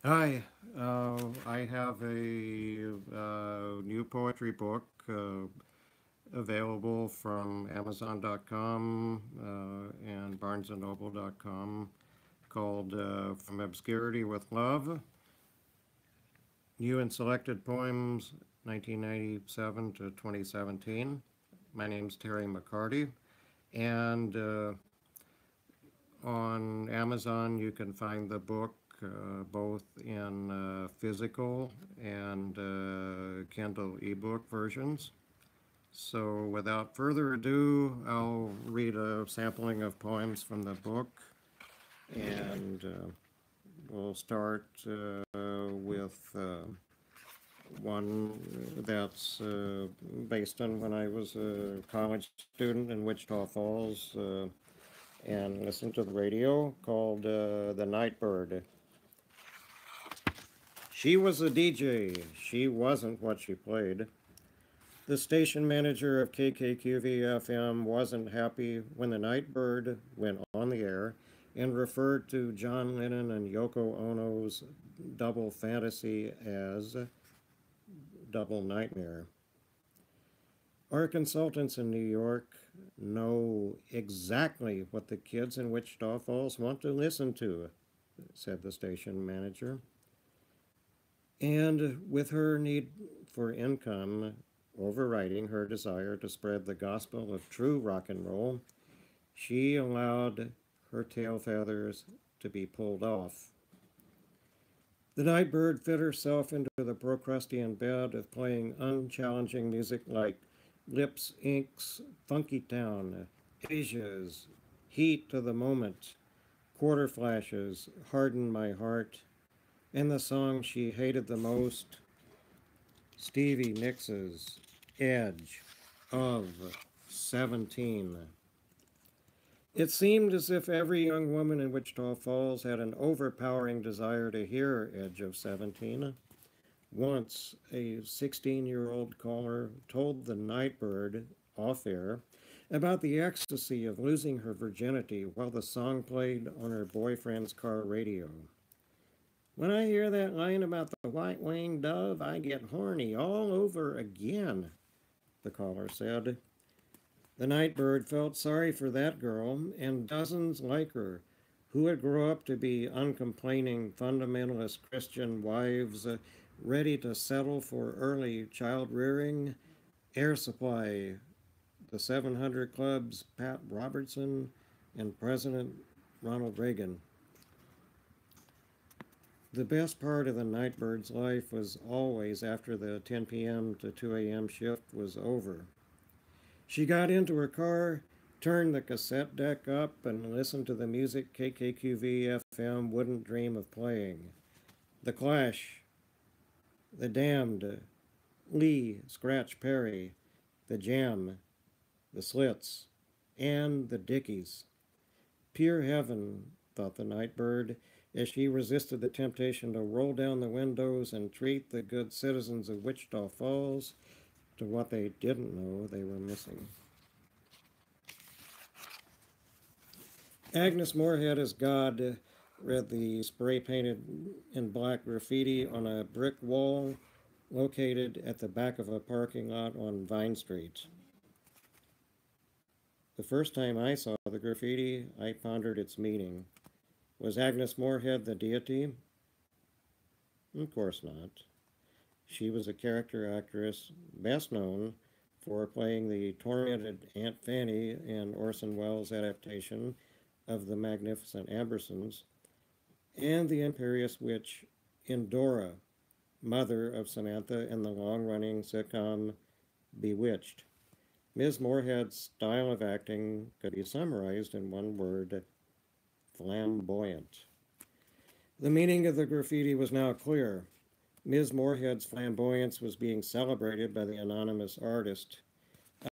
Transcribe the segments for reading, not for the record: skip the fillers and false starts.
Hi, I have a new poetry book available from Amazon.com and BarnesandNoble.com called From Obscurity with Love, New and Selected Poems 1997 to 2017. My name's Terry McCarty, and on Amazon you can find the book both in physical and Kindle ebook versions. So, without further ado, I'll read a sampling of poems from the book, and we'll start with one that's based on when I was a college student in Wichita Falls and listened to the radio, called The Nightbird. She was a DJ, she wasn't what she played. The station manager of KKQV FM wasn't happy when the Nightbird went on the air and referred to John Lennon and Yoko Ono's double fantasy as double nightmare. Our consultants in New York know exactly what the kids in Wichita Falls want to listen to, said the station manager. And with her need for income overriding her desire to spread the gospel of true rock and roll, she allowed her tail feathers to be pulled off. The Nightbird fit herself into the Procrustean bed of playing unchallenging music like Lips Inc.'s Funky Town, Asia's Heat to the Moment, Quarter Flashes, Harden My Heart, and the song she hated the most, Stevie Nicks' Edge of 17. It seemed as if every young woman in Wichita Falls had an overpowering desire to hear Edge of 17. Once, a 16-year-old caller told the Nightbird off air about the ecstasy of losing her virginity while the song played on her boyfriend's car radio. When I hear that line about the white-winged dove, I get horny all over again, the caller said. The Nightbird felt sorry for that girl and dozens like her who would grow up to be uncomplaining fundamentalist Christian wives ready to settle for early child rearing, Air Supply, the 700 Club's Pat Robertson, and President Ronald Reagan. The best part of the Nightbird's life was always after the 10 p.m. to 2 a.m. shift was over. She got into her car, turned the cassette deck up, and listened to the music KKQV FM wouldn't dream of playing. The Clash, The Damned, Lee Scratch Perry, The Jam, The Slits, and The Dickies. Pure heaven, thought the Nightbird, as she resisted the temptation to roll down the windows and treat the good citizens of Wichita Falls to what they didn't know they were missing. Agnes Moorehead as God read the spray painted in black graffiti on a brick wall located at the back of a parking lot on Vine Street. The first time I saw the graffiti, I pondered its meaning. Was Agnes Moorehead the deity? Of course not. She was a character actress best known for playing the tormented Aunt Fanny in Orson Welles' adaptation of The Magnificent Ambersons, and the imperious witch in Dora, mother of Samantha in the long-running sitcom Bewitched. Ms. Moorehead's style of acting could be summarized in one word: flamboyant. The meaning of the graffiti was now clear. Ms. Moorehead's flamboyance was being celebrated by the anonymous artist.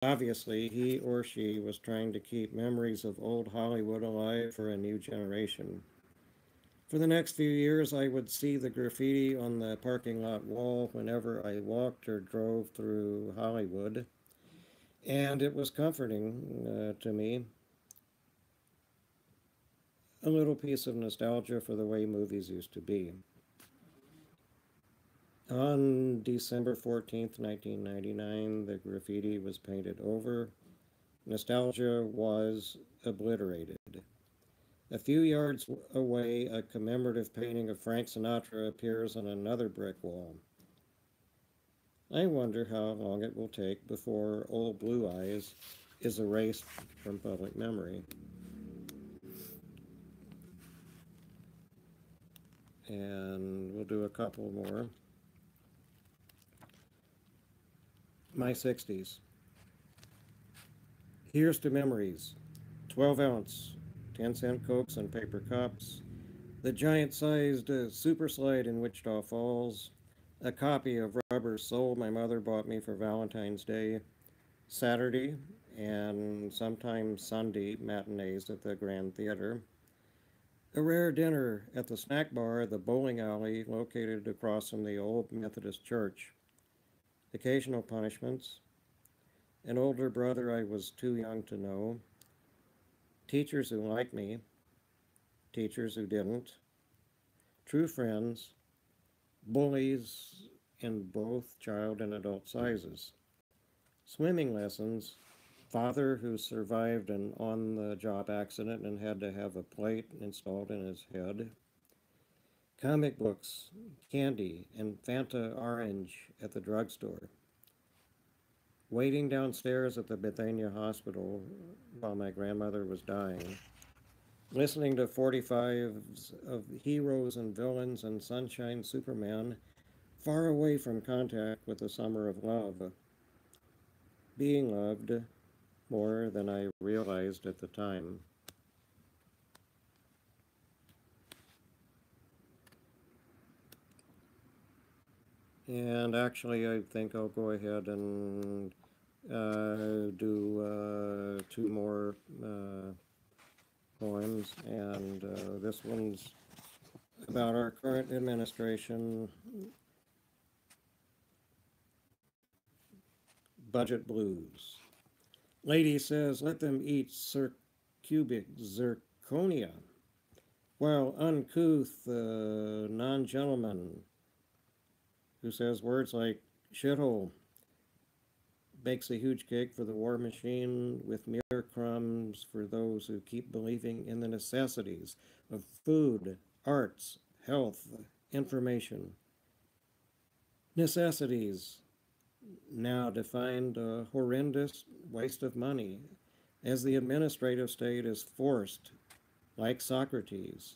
Obviously, he or she was trying to keep memories of old Hollywood alive for a new generation. For the next few years, I would see the graffiti on the parking lot wall whenever I walked or drove through Hollywood, and it was comforting to me. A little piece of nostalgia for the way movies used to be. On December 14th, 1999, the graffiti was painted over. Nostalgia was obliterated. A few yards away, a commemorative painting of Frank Sinatra appears on another brick wall. I wonder how long it will take before Old Blue Eyes is erased from public memory. And we'll do a couple more. My 60s. Here's to memories. 12-ounce, 10-cent Cokes and paper cups, the giant-sized super slide in Wichita Falls, a copy of Rubber Soul my mother bought me for Valentine's Day, Saturday and sometimes Sunday matinees at the Grand Theater, a rare dinner at the snack bar, the bowling alley located across from the old Methodist church, occasional punishments, an older brother I was too young to know, teachers who liked me, teachers who didn't, true friends, bullies in both child and adult sizes, swimming lessons, father who survived an on-the-job accident and had to have a plate installed in his head, comic books, candy, and Fanta orange at the drugstore, waiting downstairs at the Bethania Hospital while my grandmother was dying, listening to 45s of heroes and villains and Sunshine Superman far away from contact with the summer of love, being loved more than I realized at the time. And actually, I think I'll go ahead and do two more poems, and this one's about our current administration, budget blues. Lady says, let them eat cubic zirconia, while uncouth non-gentleman who says words like shithole bakes a huge cake for the war machine with mere crumbs for those who keep believing in the necessities of food, arts, health, information. Necessities, now defined a horrendous waste of money, as the administrative state is forced, like Socrates,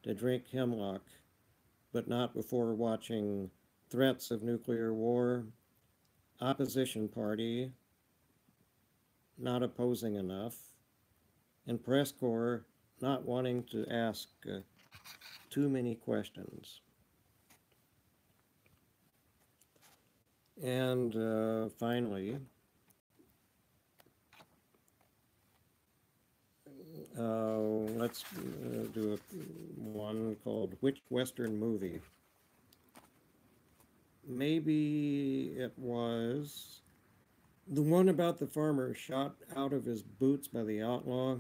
to drink hemlock, but not before watching threats of nuclear war, opposition party not opposing enough, and press corps not wanting to ask too many questions. And finally, let's do one called Which Western Movie? Maybe it was the one about the farmer shot out of his boots by the outlaw,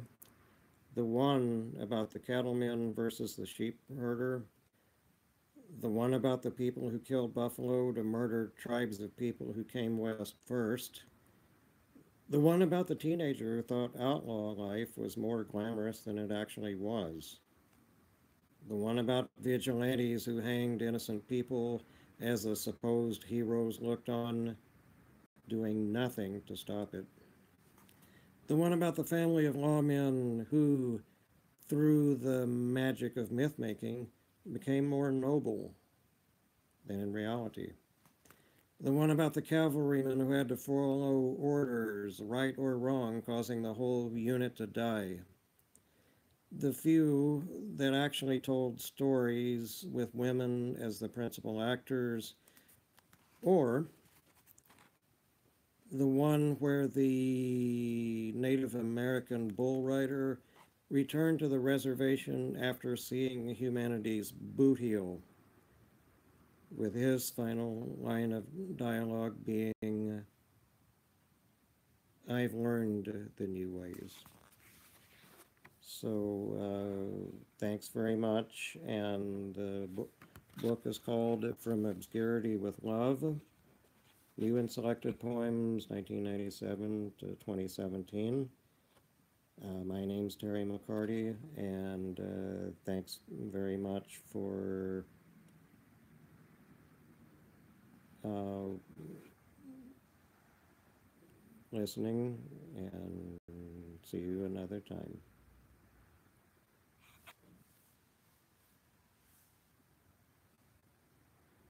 the one about the cattleman versus the sheep herder, the one about the people who killed buffalo to murder tribes of people who came west first, the one about the teenager who thought outlaw life was more glamorous than it actually was, the one about vigilantes who hanged innocent people as the supposed heroes looked on, doing nothing to stop it, the one about the family of lawmen who, through the magic of myth-making, became more noble than in reality, the one about the cavalryman who had to follow orders, right or wrong, causing the whole unit to die, the few that actually told stories with women as the principal actors, or the one where the Native American bull rider returned to the reservation after seeing humanity's boot heel, with his final line of dialogue being, I've learned the new ways. So thanks very much, and book is called From Obscurity with Love. New and Selected Poems, 1997 to 2017. My name's Terry McCarty, and thanks very much for listening, and see you another time.